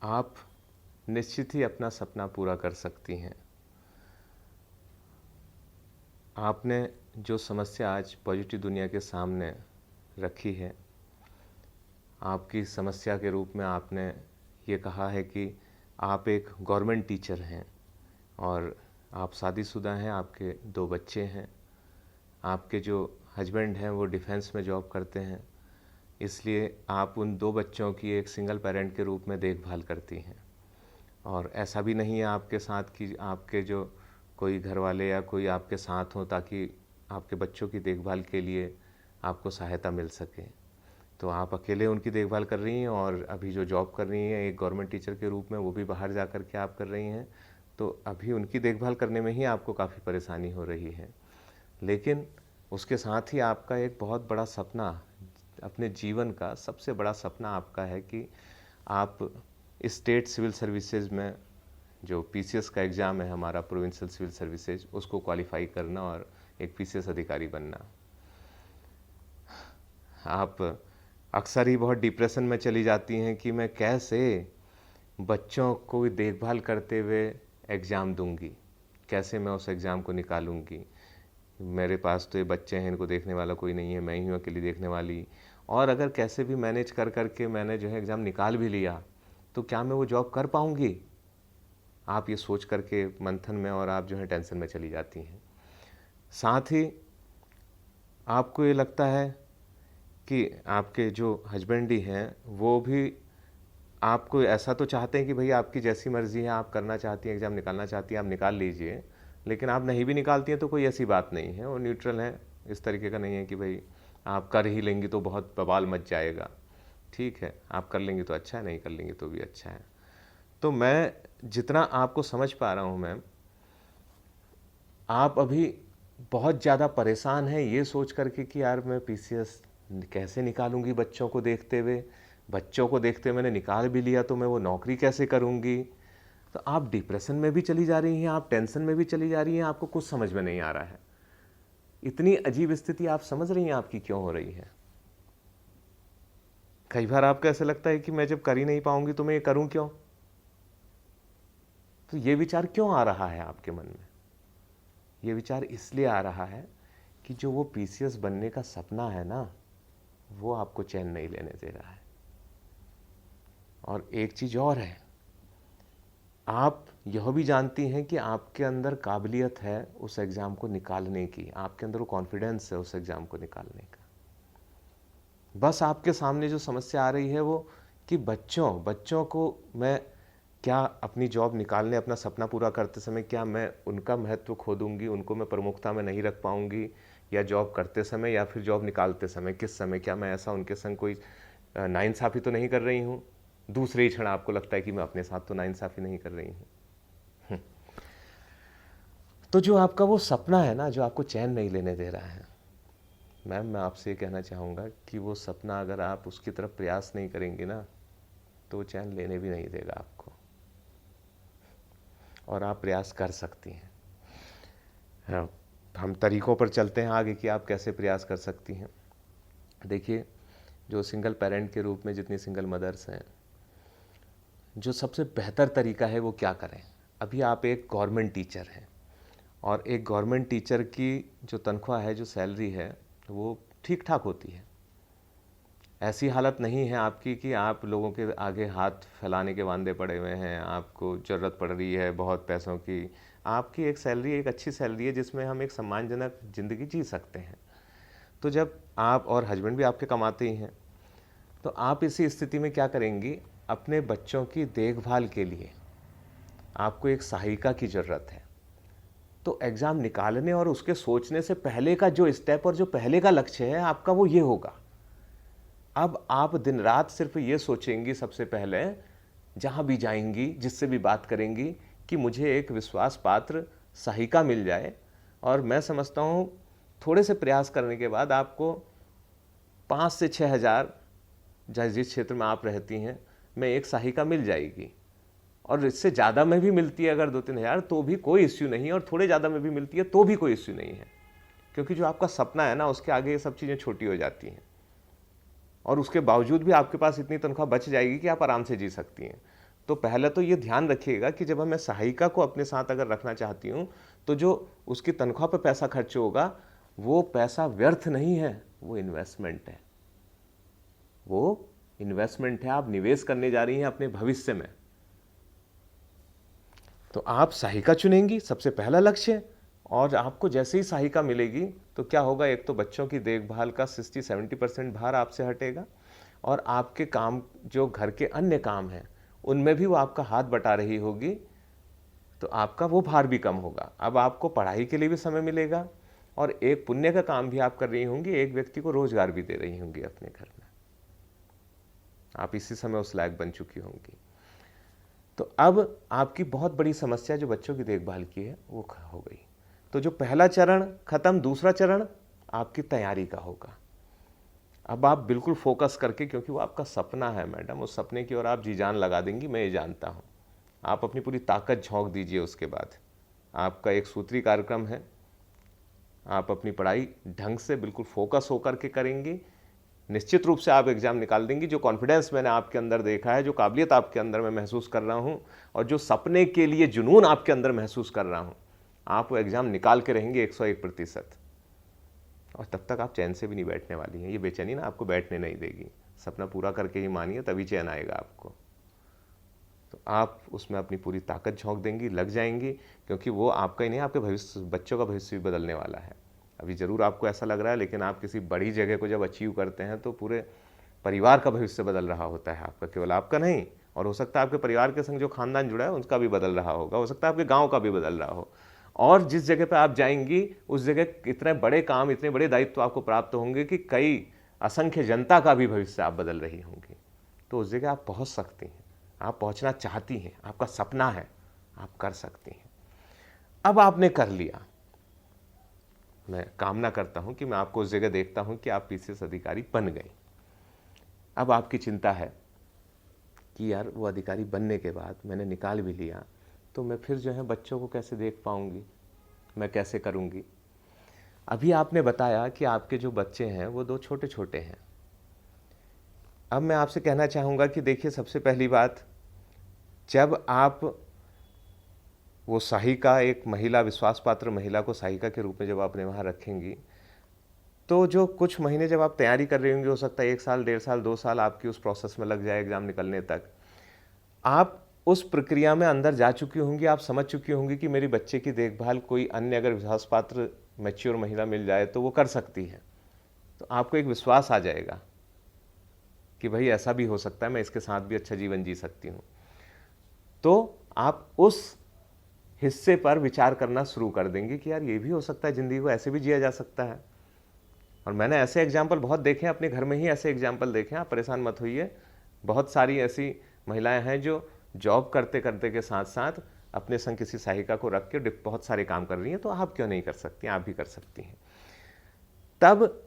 आप निश्चित ही अपना सपना पूरा कर सकती हैं। आपने जो समस्या आज पॉजिटिव दुनिया के सामने रखी है, आपकी समस्या के रूप में आपने ये कहा है कि आप एक गवर्नमेंट टीचर हैं और आप शादीशुदा हैं, आपके 2 बच्चे हैं। आपके जो हस्बैंड हैं वो डिफेंस में जॉब करते हैं, इसलिए आप उन 2 बच्चों की एक सिंगल पेरेंट के रूप में देखभाल करती हैं। और ऐसा भी नहीं है आपके साथ कि आपके जो कोई घर वाले या कोई आपके साथ हो ताकि आपके बच्चों की देखभाल के लिए आपको सहायता मिल सके। तो आप अकेले उनकी देखभाल कर रही हैं और अभी जो जॉब कर रही हैं एक गवर्नमेंट टीचर के रूप में, वो भी बाहर जा कर के आप कर रही हैं। तो अभी उनकी देखभाल करने में ही आपको काफ़ी परेशानी हो रही है। लेकिन उसके साथ ही आपका एक बहुत बड़ा सपना, अपने जीवन का सबसे बड़ा सपना आपका है कि आप स्टेट सिविल सर्विसेज में जो पीसीएस का एग्ज़ाम है हमारा, प्रोविंशियल सिविल सर्विसेज, उसको क्वालिफाई करना और एक पीसीएस अधिकारी बनना। आप अक्सर ही बहुत डिप्रेशन में चली जाती हैं कि मैं कैसे बच्चों को देखभाल करते हुए एग्ज़ाम दूंगी, कैसे मैं उस एग्ज़ाम को निकालूंगी। मेरे पास तो ये बच्चे हैं, इनको देखने वाला कोई नहीं है, मैं ही हूँ अकेली देखने वाली। और अगर कैसे भी मैनेज कर करके मैंने जो है एग्ज़ाम निकाल भी लिया तो क्या मैं वो जॉब कर पाऊँगी? आप ये सोच करके मंथन में और आप जो है टेंशन में चली जाती हैं। साथ ही आपको ये लगता है कि आपके जो हस्बैंड ही हैं वो भी आपको ऐसा तो चाहते हैं कि भाई आपकी जैसी मर्ज़ी है, आप करना चाहती हैं, एग्ज़ाम निकालना चाहती हैं, आप निकाल लीजिए। लेकिन आप नहीं भी निकालती हैं तो कोई ऐसी बात नहीं है, वो न्यूट्रल है, इस तरीके का नहीं है कि भाई आप कर ही लेंगी तो बहुत बवाल मच जाएगा। ठीक है, आप कर लेंगी तो अच्छा है, नहीं कर लेंगी तो भी अच्छा है। तो मैं जितना आपको समझ पा रहा हूँ मैम, आप अभी बहुत ज़्यादा परेशान हैं ये सोच करके कि यार मैं पीसीएस कैसे निकालूंगी बच्चों को देखते हुए, बच्चों को देखते हुए मैंने निकाल भी लिया तो मैं वो नौकरी कैसे करूंगी। तो आप डिप्रेशन में भी चली जा रही हैं, आप टेंशन में भी चली जा रही हैं, आपको कुछ समझ में नहीं आ रहा है। इतनी अजीब स्थिति आप समझ रही हैं आपकी क्यों हो रही है? कई बार आपको ऐसा लगता है कि मैं जब कर ही नहीं पाऊंगी तो मैं ये करूं क्यों? तो ये विचार क्यों आ रहा है आपके मन में? ये विचार इसलिए आ रहा है कि जो वो पीसीएस बनने का सपना है ना, वो आपको चैन नहीं लेने दे रहा है। और एक चीज़ और है, आप यह भी जानती हैं कि आपके अंदर काबिलियत है उस एग्ज़ाम को निकालने की, आपके अंदर वो कॉन्फिडेंस है उस एग्ज़ाम को निकालने का। बस आपके सामने जो समस्या आ रही है वो कि बच्चों को मैं क्या अपनी जॉब निकालने, अपना सपना पूरा करते समय क्या मैं उनका महत्व खो दूंगी, उनको मैं प्रमुखता में नहीं रख पाऊंगी, या जॉब करते समय या फिर जॉब निकालते समय किस समय क्या मैं ऐसा उनके संग कोई नाइंसाफ़ी तो नहीं कर रही हूँ? दूसरे ही क्षण आपको लगता है कि मैं अपने साथ तो नाइंसाफ़ी नहीं कर रही हूँ। तो जो आपका वो सपना है ना, जो आपको चैन नहीं लेने दे रहा है, मैम मैं आपसे ये कहना चाहूँगा कि वो सपना अगर आप उसकी तरफ प्रयास नहीं करेंगे ना तो वो चैन लेने भी नहीं देगा आपको, और आप प्रयास कर सकती हैं। हाँ, हम तरीक़ों पर चलते हैं आगे कि आप कैसे प्रयास कर सकती हैं। देखिए, जो सिंगल पेरेंट के रूप में जितनी सिंगल मदर्स हैं, जो सबसे बेहतर तरीका है वो क्या करें। अभी आप एक गवर्नमेंट टीचर हैं और एक गवर्नमेंट टीचर की जो तनख्वाह है, जो सैलरी है, वो ठीक ठाक होती है। ऐसी हालत नहीं है आपकी कि आप लोगों के आगे हाथ फैलाने के वांदे पड़े हुए हैं, आपको ज़रूरत पड़ रही है बहुत पैसों की। आपकी एक सैलरी, एक अच्छी सैलरी है जिसमें हम एक सम्मानजनक ज़िंदगी जी सकते हैं। तो जब आप, और हस्बैंड भी आपके कमाते ही हैं, तो आप इसी स्थिति में क्या करेंगी, अपने बच्चों की देखभाल के लिए आपको एक सहायिका की ज़रूरत है। तो एग्ज़ाम निकालने और उसके सोचने से पहले का जो स्टेप और जो पहले का लक्ष्य है आपका, वो ये होगा। अब आप दिन रात सिर्फ ये सोचेंगी सबसे पहले, जहाँ भी जाएंगी, जिससे भी बात करेंगी, कि मुझे एक विश्वास पात्र सहायिका मिल जाए। और मैं समझता हूँ थोड़े से प्रयास करने के बाद आपको 5 से 6 हज़ार, जिस क्षेत्र में आप रहती हैं, में एक सहायिका मिल जाएगी। और इससे ज़्यादा में भी मिलती है अगर 2-3 हज़ार तो भी कोई इश्यू नहीं है, और थोड़े ज़्यादा में भी मिलती है तो भी कोई इश्यू नहीं है, क्योंकि जो आपका सपना है ना, उसके आगे ये सब चीज़ें छोटी हो जाती हैं। और उसके बावजूद भी आपके पास इतनी तनख्वाह बच जाएगी कि आप आराम से जी सकती हैं। तो पहले तो ये ध्यान रखिएगा कि जब मैं सहायिका को अपने साथ अगर रखना चाहती हूँ तो जो उसकी तनख्वाह पर पैसा खर्च होगा वो पैसा व्यर्थ नहीं है, वो इन्वेस्टमेंट है। वो इन्वेस्टमेंट है, आप निवेश करने जा रही हैं अपने भविष्य में। तो आप सहायिका चुनेंगी, सबसे पहला लक्ष्य। और आपको जैसे ही सहायिका मिलेगी तो क्या होगा, एक तो बच्चों की देखभाल का 60-70% भार आपसे हटेगा और आपके काम जो घर के अन्य काम हैं उनमें भी वो आपका हाथ बटा रही होगी, तो आपका वो भार भी कम होगा। अब आपको पढ़ाई के लिए भी समय मिलेगा और एक पुण्य का काम भी आप कर रही होंगी, एक व्यक्ति को रोजगार भी दे रही होंगी अपने घर में। आप इसी समय उस लायक बन चुकी होंगी। तो अब आपकी बहुत बड़ी समस्या जो बच्चों की देखभाल की है वो हो गई। तो जो पहला चरण खत्म, दूसरा चरण आपकी तैयारी का होगा। अब आप बिल्कुल फोकस करके, क्योंकि वो आपका सपना है मैडम, उस सपने की ओर आप जी जान लगा देंगी, मैं ये जानता हूँ। आप अपनी पूरी ताकत झोंक दीजिए। उसके बाद आपका एक सूत्री कार्यक्रम है, आप अपनी पढ़ाई ढंग से बिल्कुल फोकस होकर के करेंगी, निश्चित रूप से आप एग्जाम निकाल देंगी। जो कॉन्फिडेंस मैंने आपके अंदर देखा है, जो काबिलियत आपके अंदर मैं महसूस कर रहा हूँ और जो सपने के लिए जुनून आपके अंदर महसूस कर रहा हूँ, आप वो एग्जाम निकाल के रहेंगे 101%। और तब तक आप चैन से भी नहीं बैठने वाली हैं। ये बेचैनी ना आपको बैठने नहीं देगी। सपना पूरा करके ही मानिए, तभी चैन आएगा आपको। तो आप उसमें अपनी पूरी ताकत झोंक देंगी, लग जाएंगी, क्योंकि वो आपका ही नहीं, आपके भविष्य, बच्चों का भविष्य भी बदलने वाला है। अभी ज़रूर आपको ऐसा लग रहा है, लेकिन आप किसी बड़ी जगह को जब अचीव करते हैं तो पूरे परिवार का भविष्य बदल रहा होता है आपका, केवल आपका नहीं। और हो सकता है आपके परिवार के संग जो खानदान जुड़ा है उनका भी बदल रहा होगा, हो सकता है आपके गाँव का भी बदल रहा हो। और जिस जगह पर आप जाएंगी उस जगह इतने बड़े काम, इतने बड़े दायित्व आपको प्राप्त होंगे कि कई असंख्य जनता का भी भविष्य आप बदल रही होंगी। तो उस जगह आप पहुँच सकती हैं, आप पहुँचना चाहती हैं, आपका सपना है, आप कर सकती हैं। अब आपने कर लिया, मैं कामना करता हूं कि मैं आपको उस जगह देखता हूं कि आप पीसीएस अधिकारी बन गए। अब आपकी चिंता है कि यार वो अधिकारी बनने के बाद मैंने निकाल भी लिया तो मैं फिर जो है बच्चों को कैसे देख पाऊंगी, मैं कैसे करूंगी। अभी आपने बताया कि आपके जो बच्चे हैं वो 2 छोटे छोटे हैं। अब मैं आपसे कहना चाहूँगा कि देखिए, सबसे पहली बात, जब आप वो सहायिका, एक महिला, विश्वास पात्र महिला को सहायिका के रूप में जब आपने वहाँ रखेंगी, तो जो कुछ महीने जब आप तैयारी कर रही होंगी, हो सकता है 1 साल, 1.5 साल, 2 साल आपकी उस प्रोसेस में लग जाए एग्ज़ाम निकलने तक। आप उस प्रक्रिया में अंदर जा चुकी होंगी, आप समझ चुकी होंगी कि मेरी बच्चे की देखभाल कोई अन्य अगर विश्वास पात्र मैच्योर महिला मिल जाए तो वो कर सकती है। तो आपको एक विश्वास आ जाएगा कि भाई ऐसा भी हो सकता है, मैं इसके साथ भी अच्छा जीवन जी सकती हूँ। तो आप उस हिस्से पर विचार करना शुरू कर देंगे कि यार ये भी हो सकता है, ज़िंदगी को ऐसे भी जिया जा सकता है। और मैंने ऐसे एग्जाम्पल बहुत देखे हैं, अपने घर में ही ऐसे एग्जाम्पल देखे हैं, आप परेशान मत होइए। बहुत सारी ऐसी महिलाएं हैं जो जॉब करते करते के साथ साथ अपने संग किसी सहायिका को रख के बहुत सारे काम कर रही हैं। तो आप क्यों नहीं कर सकती, आप भी कर सकती हैं। तब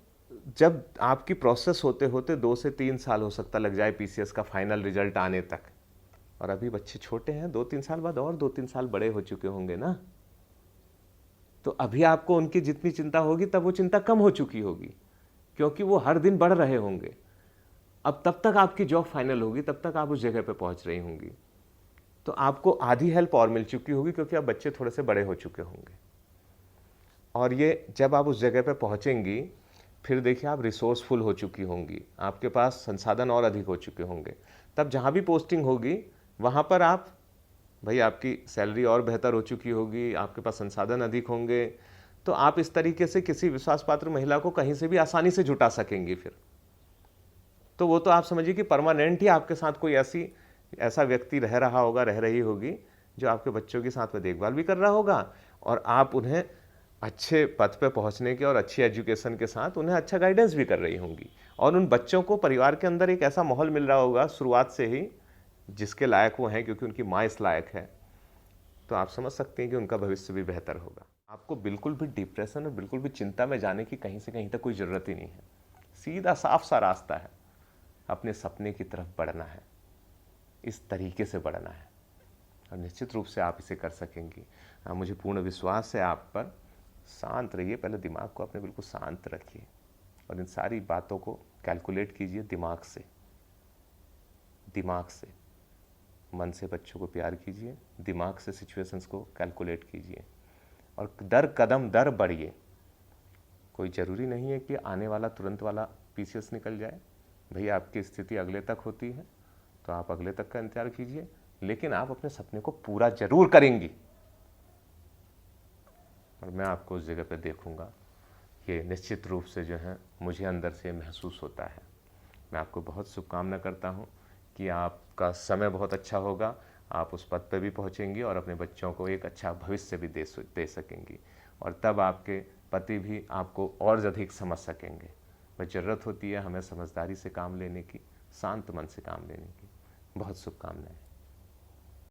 जब आपकी प्रोसेस होते होते 2 से 3 साल हो सकता लग जाए पीसीएस का फाइनल रिजल्ट आने तक, और अभी बच्चे छोटे हैं, 2-3 साल बाद और 2-3 साल बड़े हो चुके होंगे ना, तो अभी आपको उनकी जितनी चिंता होगी तब वो चिंता कम हो चुकी होगी, क्योंकि वो हर दिन बढ़ रहे होंगे। अब तब तक आपकी जॉब फाइनल होगी, तब तक आप उस जगह पे पहुंच रही होंगी, तो आपको आधी हेल्प और मिल चुकी होगी, क्योंकि अब बच्चे थोड़े से बड़े हो चुके होंगे। और ये जब आप उस जगह पे पहुंचेंगी, फिर देखिए आप रिसोर्सफुल हो चुकी होंगी, आपके पास संसाधन और अधिक हो चुके होंगे। तब जहाँ भी पोस्टिंग होगी वहाँ पर आप, भाई आपकी सैलरी और बेहतर हो चुकी होगी, आपके पास संसाधन अधिक होंगे, तो आप इस तरीके से किसी विश्वास पात्र महिला को कहीं से भी आसानी से जुटा सकेंगी। फिर तो वो तो आप समझिए कि परमानेंट ही आपके साथ कोई ऐसा व्यक्ति रह रहा होगा, रह रही होगी, जो आपके बच्चों के साथ में देखभाल भी कर रहा होगा और आप उन्हें अच्छे पद पे पहुंचने के और अच्छी एजुकेशन के साथ उन्हें अच्छा गाइडेंस भी कर रही होंगी। और उन बच्चों को परिवार के अंदर एक ऐसा माहौल मिल रहा होगा शुरुआत से ही जिसके लायक वो हैं, क्योंकि उनकी माँ इस लायक है। तो आप समझ सकते हैं कि उनका भविष्य भी बेहतर होगा। आपको बिल्कुल भी डिप्रेशन और बिल्कुल भी चिंता में जाने की कहीं से कहीं तक कोई ज़रूरत ही नहीं है। सीधा साफ सा रास्ता है, अपने सपने की तरफ बढ़ना है, इस तरीके से बढ़ना है, और निश्चित रूप से आप इसे कर सकेंगी। मुझे पूर्ण विश्वास है आप पर। शांत रहिए, पहले दिमाग को अपने बिल्कुल शांत रखिए और इन सारी बातों को कैलकुलेट कीजिए दिमाग से, मन से बच्चों को प्यार कीजिए, दिमाग से सिचुएशंस को कैलकुलेट कीजिए और दर कदम दर बढ़िए। कोई ज़रूरी नहीं है कि आने वाला तुरंत वाला पीसीएस निकल जाए। भैया आपकी स्थिति अगले तक होती है तो आप अगले तक का इंतजार कीजिए, लेकिन आप अपने सपने को पूरा जरूर करेंगी और मैं आपको उस जगह पे देखूंगा। ये निश्चित रूप से जो है मुझे अंदर से महसूस होता है। मैं आपको बहुत शुभकामना करता हूँ कि आपका समय बहुत अच्छा होगा, आप उस पद पे भी पहुँचेंगी और अपने बच्चों को एक अच्छा भविष्य भी दे सकेंगी और तब आपके पति भी आपको और अधिक समझ सकेंगे। बस ज़रूरत होती है हमें समझदारी से काम लेने की, शांत मन से काम लेने की। बहुत शुभकामनाएं।